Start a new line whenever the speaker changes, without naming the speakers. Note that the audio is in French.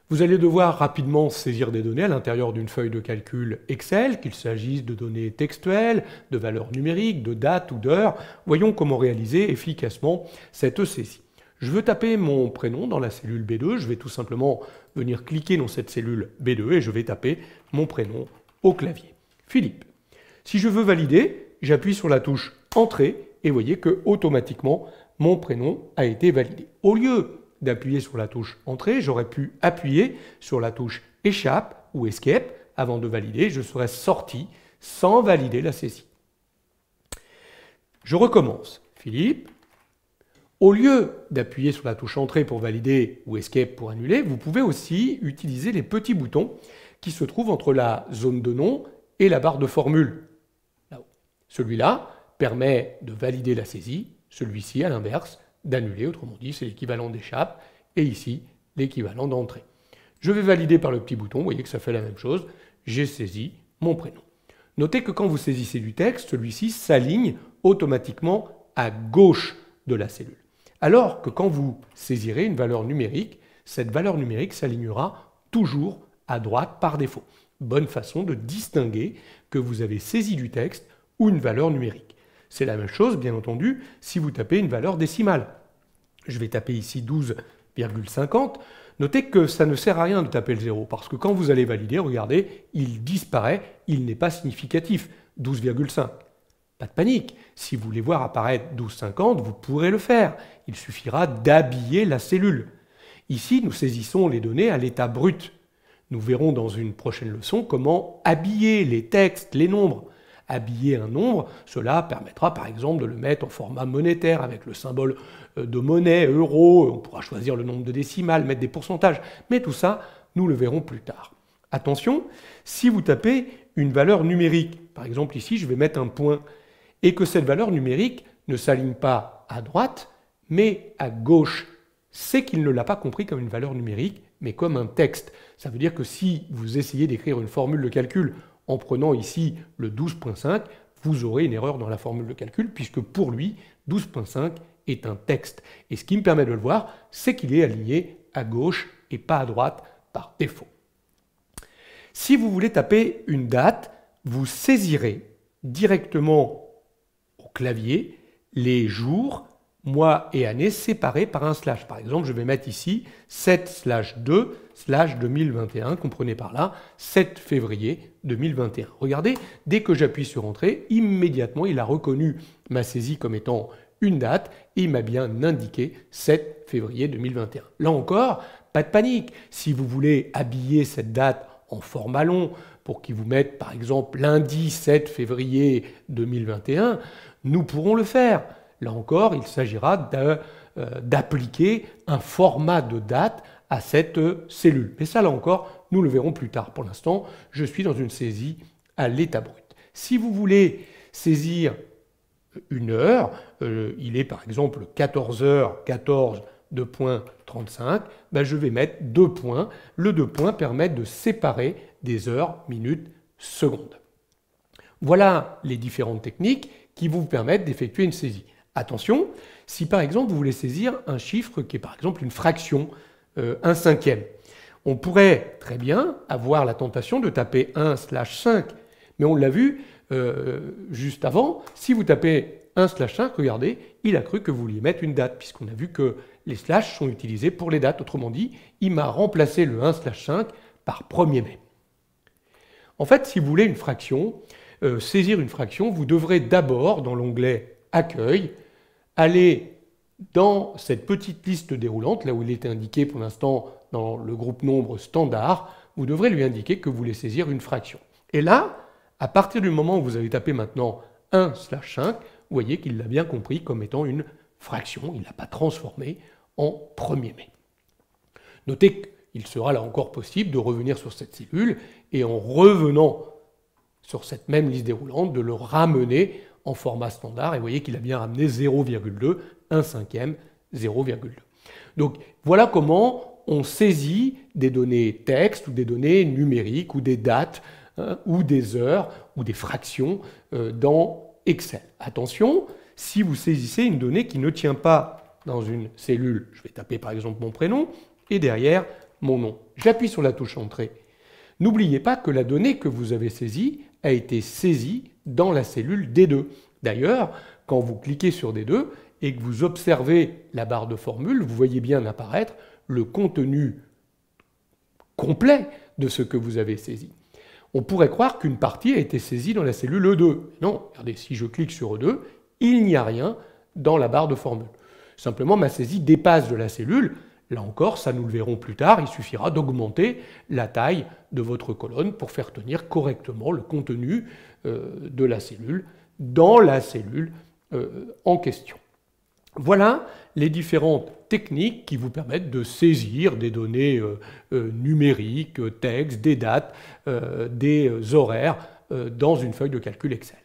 Vous allez devoir rapidement saisir des données à l'intérieur d'une feuille de calcul Excel, qu'il s'agisse de données textuelles, de valeurs numériques, de dates ou d'heures. Voyons comment réaliser efficacement cette saisie. Je veux taper mon prénom dans la cellule B2, je vais tout simplement venir cliquer dans cette cellule B2 et je vais taper mon prénom au clavier. Philippe. Si je veux valider, j'appuie sur la touche Entrée et vous voyez que automatiquement mon prénom a été validé. Au lieu d'appuyer sur la touche Entrée, j'aurais pu appuyer sur la touche Échappe ou Escape avant de valider. Je serais sorti sans valider la saisie. Je recommence. Philippe. Au lieu d'appuyer sur la touche Entrée pour valider ou Escape pour annuler, vous pouvez aussi utiliser les petits boutons qui se trouvent entre la zone de nom et la barre de formule. Celui-là permet de valider la saisie, celui-ci, à l'inverse, d'annuler, autrement dit, c'est l'équivalent d'échappe, et ici, l'équivalent d'entrée. Je vais valider par le petit bouton, vous voyez que ça fait la même chose, j'ai saisi mon prénom. Notez que quand vous saisissez du texte, celui-ci s'aligne automatiquement à gauche de la cellule. Alors que quand vous saisirez une valeur numérique, cette valeur numérique s'alignera toujours à droite par défaut. Bonne façon de distinguer que vous avez saisi du texte ou une valeur numérique. C'est la même chose, bien entendu, si vous tapez une valeur décimale. Je vais taper ici 12,50. Notez que ça ne sert à rien de taper le 0, parce que quand vous allez valider, regardez, il disparaît, il n'est pas significatif, 12,5. Pas de panique, si vous voulez voir apparaître 12,50, vous pourrez le faire. Il suffira d'habiller la cellule. Ici, nous saisissons les données à l'état brut. Nous verrons dans une prochaine leçon comment habiller les textes, les nombres. Habiller un nombre, cela permettra par exemple de le mettre en format monétaire avec le symbole de monnaie, euro, on pourra choisir le nombre de décimales, mettre des pourcentages, mais tout ça, nous le verrons plus tard. Attention, si vous tapez une valeur numérique, par exemple ici je vais mettre un point, et que cette valeur numérique ne s'aligne pas à droite, mais à gauche, c'est qu'il ne l'a pas compris comme une valeur numérique, mais comme un texte. Ça veut dire que si vous essayez d'écrire une formule de calcul en prenant ici le 12.5, vous aurez une erreur dans la formule de calcul, puisque pour lui, 12.5 est un texte. Et ce qui me permet de le voir, c'est qu'il est aligné à gauche et pas à droite par défaut. Si vous voulez taper une date, vous saisirez directement au clavier les jours, mois et années séparés par un slash. Par exemple, je vais mettre ici 7/2/2021, comprenez par là, 7 février 2021. Regardez, dès que j'appuie sur Entrée, immédiatement, il a reconnu ma saisie comme étant une date et il m'a bien indiqué 7 février 2021. Là encore, pas de panique. Si vous voulez habiller cette date en format long pour qu'il vous mette, par exemple, lundi 7 février 2021, nous pourrons le faire. Là encore, il s'agira d'appliquer un format de date à cette cellule. Mais ça, là encore, nous le verrons plus tard. Pour l'instant, je suis dans une saisie à l'état brut. Si vous voulez saisir une heure, il est par exemple 14h14 2.35, ben je vais mettre 2 points. Le 2 points permet de séparer des heures, minutes, secondes. Voilà les différentes techniques qui vous permettent d'effectuer une saisie. Attention, si par exemple vous voulez saisir un chiffre qui est par exemple une fraction, 1/5, on pourrait très bien avoir la tentation de taper 1/5, mais on l'a vu juste avant, si vous tapez 1/5, regardez, il a cru que vous vouliez mettre une date, puisqu'on a vu que les slash sont utilisés pour les dates, autrement dit, il m'a remplacé le 1/5 par 1er mai. En fait, si vous voulez une fraction, saisir une fraction, vous devrez d'abord, dans l'onglet Accueil, aller dans cette petite liste déroulante, là où il est indiqué pour l'instant dans le groupe nombre standard, vous devrez lui indiquer que vous voulez saisir une fraction. Et là, à partir du moment où vous avez tapé maintenant 1/5, vous voyez qu'il l'a bien compris comme étant une fraction, il ne l'a pas transformé en 1er mai. Notez qu'il sera là encore possible de revenir sur cette cellule et en revenant sur cette même liste déroulante, de le ramener en format standard, et vous voyez qu'il a bien ramené 0,2, 1/5, 0,2. Donc voilà comment on saisit des données texte ou des données numériques ou des dates ou des heures ou des fractions dans Excel. Attention, si vous saisissez une donnée qui ne tient pas dans une cellule, je vais taper par exemple mon prénom, et derrière mon nom. J'appuie sur la touche Entrée. N'oubliez pas que la donnée que vous avez saisie a été saisie dans la cellule D2. D'ailleurs, quand vous cliquez sur D2 et que vous observez la barre de formule, vous voyez bien apparaître le contenu complet de ce que vous avez saisi. On pourrait croire qu'une partie a été saisie dans la cellule E2. Non, regardez, si je clique sur E2, il n'y a rien dans la barre de formule. Simplement, ma saisie dépasse de la cellule. Là encore, ça nous le verrons plus tard, il suffira d'augmenter la taille de votre colonne pour faire tenir correctement le contenu de la cellule dans la cellule en question. Voilà les différentes techniques qui vous permettent de saisir des données numériques, textes, des dates, des horaires dans une feuille de calcul Excel.